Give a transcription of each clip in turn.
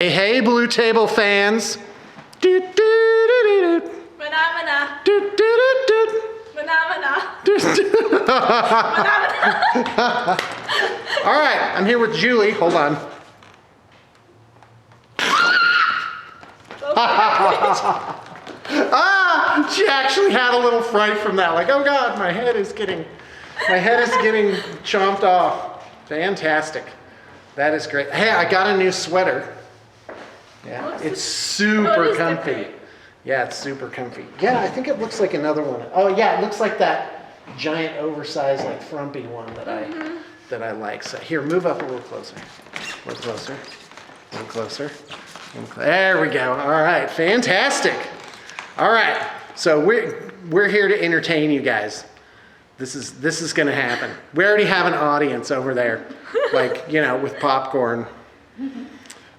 Hey, Blue Table fans. Do, do, do, do, do. Phenomena. Do, do, do, do. Phenomena. Do, do. All right, I'm here with Julie. Hold on. She actually had a little fright from that. Like, oh God, my head is getting chomped off. Fantastic. That is great. Hey, I got a new sweater. Yeah, it's super comfy. Different. Yeah, it's super comfy. Yeah, I think it looks like another one. Oh yeah, it looks like that giant oversized like frumpy one that I like. So here, move up a little closer. A little closer. A little closer. There we go. All right, fantastic. All right, so we're here to entertain you guys. This is gonna happen. We already have an audience over there, like, you know, with popcorn.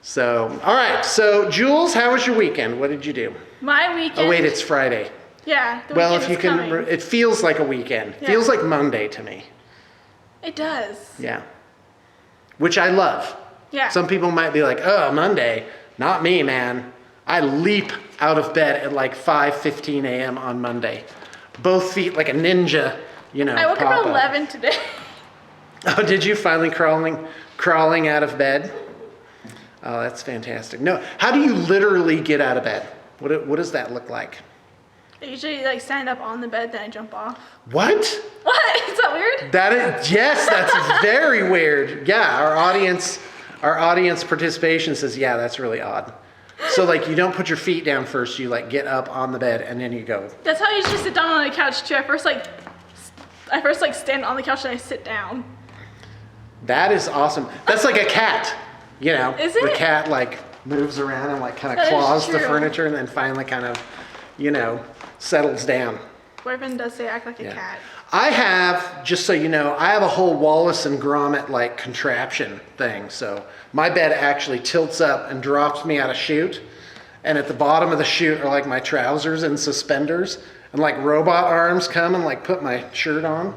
So, all right. So, Jules, how was your weekend? What did you do? My weekend. Oh wait, it's Friday. Yeah. Well, if you can, it feels like a weekend. Yeah. Feels like Monday to me. It does. Yeah. Which I love. Yeah. Some people might be like, "Oh, Monday." Not me, man. I leap out of bed at like 5:15 a.m. on Monday. Both feet like a ninja, you know. I woke up pop at 11 today. Oh, did you finally crawling out of bed? Oh, that's fantastic. No, how do you literally get out of bed? What does that look like? I usually like stand up on the bed, then I jump off. What? What? Is that weird? That is, yes, that's very weird. Yeah, our audience participation says, yeah, that's really odd. So like you don't put your feet down first, you like get up on the bed and then you go. That's how I usually sit down on the couch too. I first stand on the couch and I sit down. That is awesome. That's like a cat, you know. Is it? The cat like moves around and like kind of That is claws the true. furniture and then finally kind of, you know, settles down. Boyfriend does say act like a Yeah. cat. I have, just so you know, I have a whole Wallace and Gromit like contraption thing. So my bed actually tilts up and drops me out of chute. And at the bottom of the chute are like my trousers and suspenders. And like robot arms come and like put my shirt on.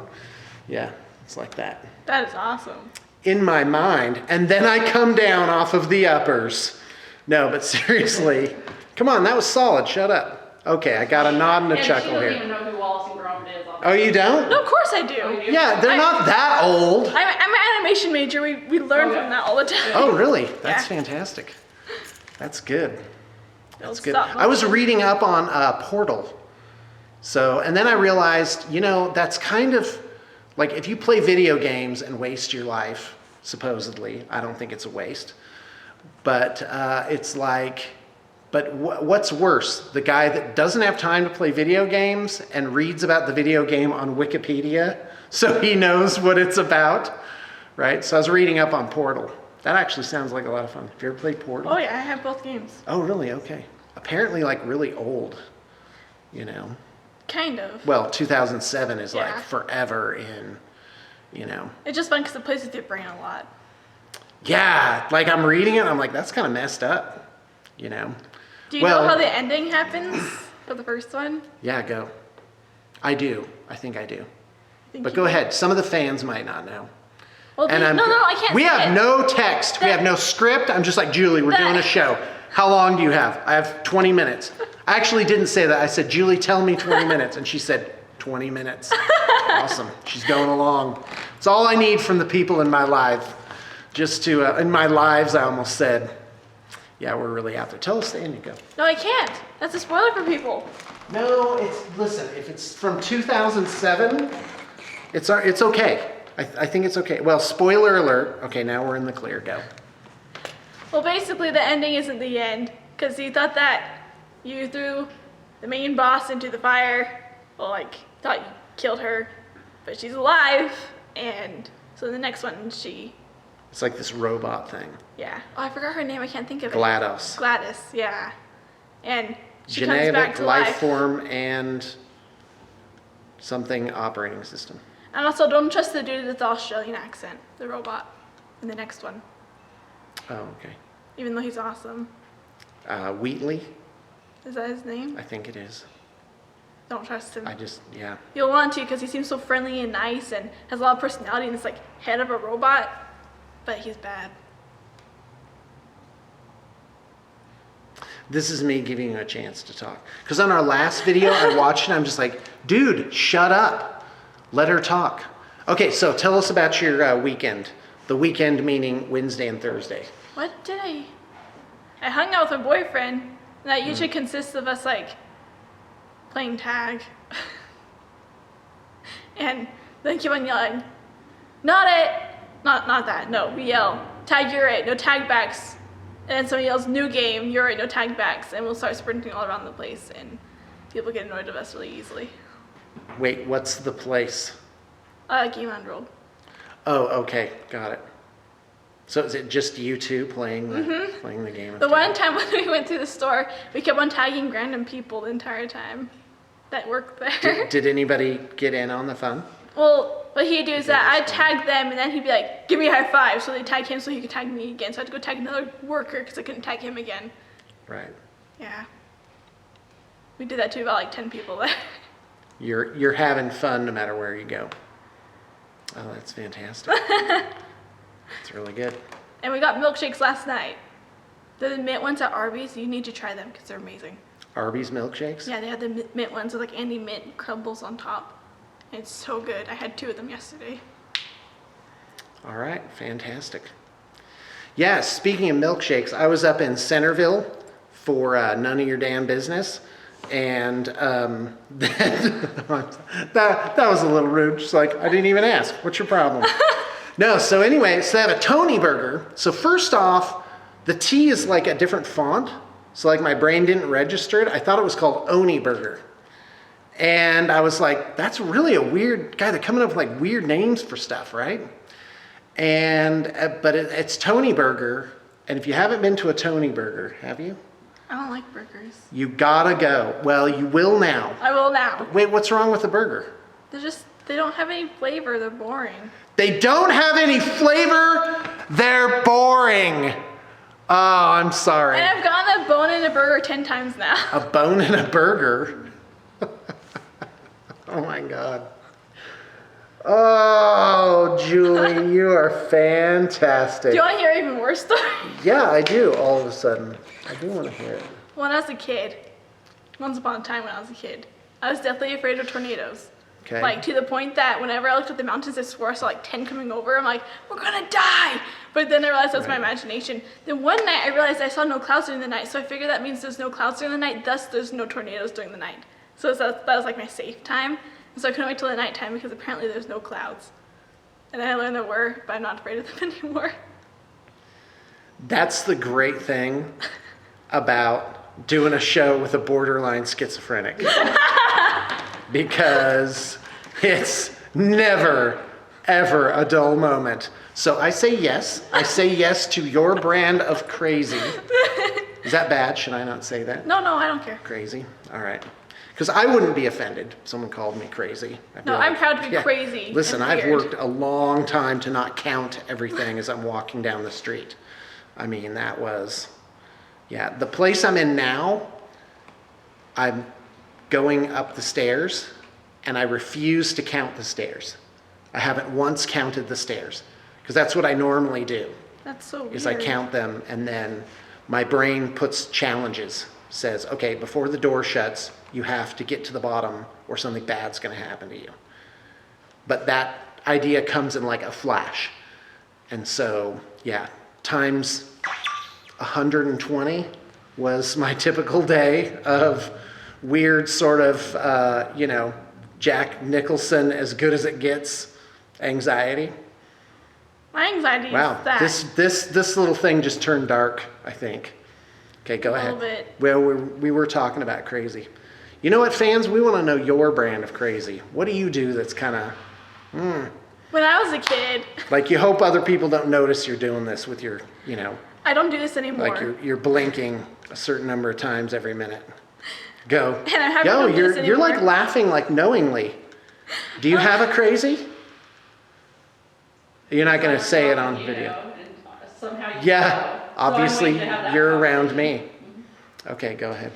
Yeah, it's like that. That is awesome. In my mind. And then I come down off of the uppers. No, but seriously. Come on, that was solid. Shut up. Okay, I got a nod and a chuckle she doesn't here. even know who Wallace and Gromit is. Oh, you don't? No, of course I do. Yeah, they're not that old. I'm an animation major. We learn from that all the time. Oh, really? That's Yeah. fantastic. That's good. That's good. Stop. I was reading up on Portal. So, and then I realized, you know, that's kind of like if you play video games and waste your life, supposedly, I don't think it's a waste. But it's like, but what's worse? The guy that doesn't have time to play video games and reads about the video game on Wikipedia so he knows what it's about, right? So I was reading up on Portal. That actually sounds like a lot of fun. Have you ever played Portal? Oh yeah, I have both games. Oh, really? Okay. Apparently, like, really old, you know? Kind of. Well, 2007 is, like, Yeah. forever in, you know? It's just fun because it plays with your brain a lot. Yeah, like, I'm reading it, and I'm like, that's kind of messed up, you know? Do you Well- know how the ending happens for the first one? Yeah, go. I do. I think I do. Think But you go do. ahead. Some of the fans might not know. Well, And no, I'm, I can't. We say have it. no text. We have no script. I'm just like, Julie, we're That- doing a show. How long do you have? I have 20 minutes. I actually didn't say that. I said, Julie, tell me 20 minutes. And she said, 20 minutes. Awesome. She's going along. It's all I need from the people in my life. Just to, in my lives, I almost said, yeah, we're really out there. Tell us the end you go. No, I can't. That's a spoiler for people. No, listen, if it's from 2007, it's okay. I think it's okay. Well, spoiler alert. Okay, now we're in the clear. Go. Well, basically, the ending isn't the end because you thought that you threw the main boss into the fire. Well, like, thought you killed her, but she's alive. And so the next one, It's like this robot thing. yeah. Oh, I forgot her name. I can't think of it. GLaDOS. Gladys, yeah. And she comes back Genetic to life life. form and something operating system. And also, don't trust the dude with the Australian accent, the robot, in the next one, Oh, okay. even though he's awesome. Wheatley, Is that his name? I think it is. Don't trust him. Yeah. You'll want to because he seems so friendly and nice and has a lot of personality and is like head of a robot, but he's bad. This is me giving you a chance to talk. Because on our last video, I watched it, I'm just like, dude, shut up. Let her talk. Okay, so tell us about your weekend. The weekend meaning Wednesday and Thursday. What did I hung out with my boyfriend, and that usually consists of us like playing tag. And then keep on yelling, not it, not that, no, we yell, tag, you're it, no tag backs. And then somebody yells, new game, you're it, no tag backs, and we'll start sprinting all around the place, and people get annoyed of us really easily. Wait, what's the place? Game on Roll. Oh, okay, got it. So is it just you two playing the game? Of The tag? one time when we went to the store, we kept on tagging random people the entire time that worked there. Did anybody get in on the fun? Well, what he'd do is that I'd tag them, and then he'd be like, give me a high five. So they'd tag him so he could tag me again. So I had to go tag another worker because I couldn't tag him again. Right. Yeah. We did that to about like 10 people there. You're having fun no matter where you go. Oh, that's fantastic. It's really good. And we got milkshakes last night. They're the mint ones at Arby's. You need to try them because they're amazing. Arby's milkshakes? Yeah, they had the mint ones with like Andy Mint crumbles on top. And it's so good. I had 2 of them yesterday. All right, fantastic. Yeah, speaking of milkshakes, I was up in Centerville for None of Your Damn Business. And that was a little rude. Just like, I didn't even ask. What's your problem? No, so anyway, so they have a Tony burger. So first off, the T is like a different font. So like my brain didn't register it. I thought it was called Oni Burger. And I was like, that's really a weird guy. They're coming up with like weird names for stuff, right? And, but it's Tony Burger. And if you haven't been to a Tony Burger, have you? I don't like burgers. You gotta go. Well, you will now. I will now. Wait, what's wrong with the burger? They don't have any flavor. They're boring. They don't have any flavor. They're boring. Oh, I'm sorry. And I've gotten a bone in a burger 10 times now. A bone in a burger? Oh my God. Oh, Julie, you are fantastic. Do you want to hear an even worse story? Yeah, I do, all of a sudden. I do want to hear it. When I was a kid, once upon a time when I was a kid, I was deathly afraid of tornadoes. Okay. Like, to the point that whenever I looked at the mountains, I swore I saw like 10 coming over. I'm like, we're gonna die! But then I realized that was my imagination. Then one night I realized I saw no clouds during the night, so I figured that means there's no clouds during the night, thus there's no tornadoes during the night. So that was like my safe time. And so I couldn't wait till the nighttime because apparently there's no clouds. And then I learned there were, but I'm not afraid of them anymore. That's the great thing about doing a show with a borderline schizophrenic. Because it's never, ever a dull moment. So I say yes. I say yes to your brand of crazy. Is that bad? Should I not say that? No, I don't care. Crazy? All right. Because I wouldn't be offended if someone called me crazy. I'd be No, like, I'm proud to be crazy. Listen, and I've weird. worked a long time to not count everything as I'm walking down the street. I mean, that was, yeah. The place I'm in now, I'm going up the stairs and I refuse to count the stairs. I haven't once counted the stairs because that's what I normally do. That's so weird. Is I count them and then my brain puts challenges. Says, okay, before the door shuts, you have to get to the bottom or something bad's going to happen to you. But that idea comes in like a flash. And so, yeah, times 120 was my typical day of weird sort of, Jack Nicholson, as good as it gets, anxiety. My anxiety Wow, is that. this little thing just turned dark, I think. Okay, go ahead. A little bit. Well, we were talking about crazy. You know what, fans? We want to know your brand of crazy. What do you do that's kind of, When I was a kid, like you hope other people don't notice you're doing this with your, I don't do this anymore. like you're blinking a certain number of times every minute. Go. And I haven't done this You're like anymore. laughing like knowingly. Do you have a crazy? You're not going to say it on video. Somehow you Yeah, know. obviously So I'm waiting to have that you're around conversation. me. Okay, go ahead.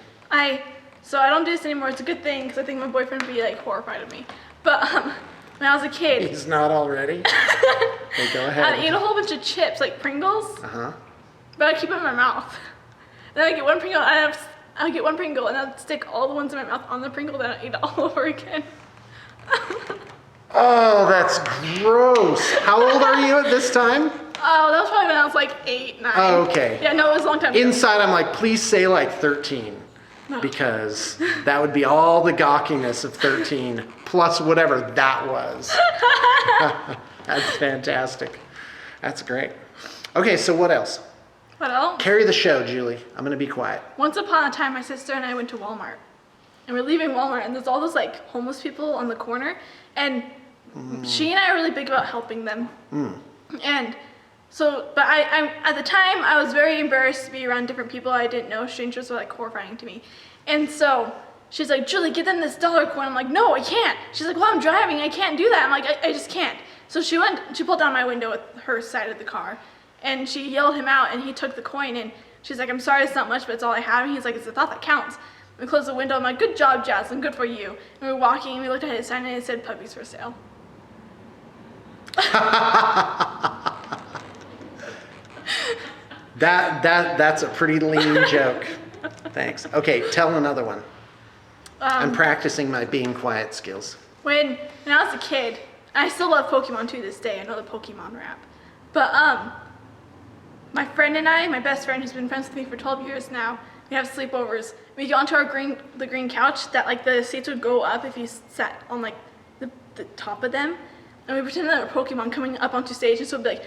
So I don't do this anymore. It's a good thing because I think my boyfriend would be like horrified of me. But when I was a kid, He's not already. Okay, go ahead. I'd eat a whole bunch of chips like Pringles, Uh-huh. but I'd keep it in my mouth. then I get one Pringle, I'll get one Pringle, and I'll stick all the ones in my mouth on the Pringle, then I'll eat it all over again. Oh, that's gross. How old are you at this time? Oh, that was probably when I was like 8, 9. Oh, okay. Yeah, no, it was a long time ago. Inside, I'm like, please say like 13. Because that would be all the gawkiness of 13 plus whatever that was. That's fantastic. That's great. Okay, so what else? What else? Carry the show, Julie. I'm going to be quiet. Once upon a time, my sister and I went to Walmart. And we're leaving Walmart, and there's all those like homeless people on the corner. And she and I are really big about helping them. And so, but I at the time, I was very embarrassed to be around different people I didn't know. Strangers were like horrifying to me. And so she's like, Julie, get them this dollar coin. I'm like, no, I can't. She's like, well, I'm driving. I can't do that. I'm like, I just can't. So she pulled down my window with her side of the car. And she yelled him out, and he took the coin. And she's like, I'm sorry, it's not much, but it's all I have. And he's like, it's the thought that counts. We closed the window. I'm like, good job, Jaslyn. Good for you. And we were walking, and we looked at his sign, and it said puppies for sale. That's a pretty lean joke. Thanks. Okay, tell another one. I'm practicing my being quiet skills. When I was a kid, I still love Pokemon to this day. I know the Pokemon rap. But my friend and I, my best friend who's been friends with me for 12 years now, we have sleepovers. We go onto the green couch that like the seats would go up if you sat on like the top of them. And we pretend that we're Pokemon coming up onto stage, and so we'd be like,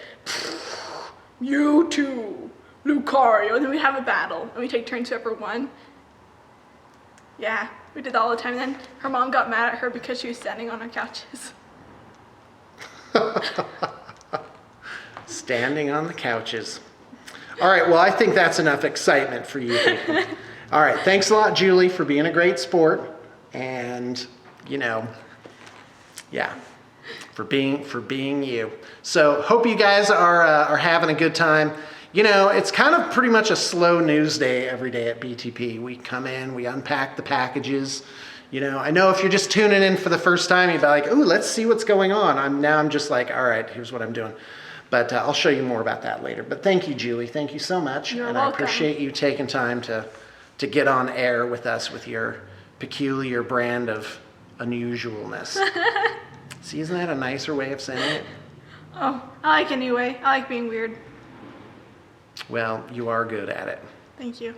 Mewtwo, Lucario, and then we have a battle, and we take turns whoever won. Yeah, we did that all the time. And then her mom got mad at her because she was standing on our couches. Standing on the couches. All right, well, I think that's enough excitement for you people. All right, thanks a lot, Julie, for being a great sport. And, yeah, for being you. So hope you guys are having a good time. It's kind of pretty much a slow news day every day at BTP. We come in, we unpack the packages. I know if you're just tuning in for the first time, you'd be like, ooh, let's see what's going on. I'm just like, all right, here's what I'm doing. But I'll show you more about that later. But thank you, Julie. Thank you so much. You're and welcome. I appreciate you taking time to get on air with us with your peculiar brand of unusualness. See, isn't that a nicer way of saying it? Oh, I like it anyway. I like being weird. Well, you are good at it. Thank you.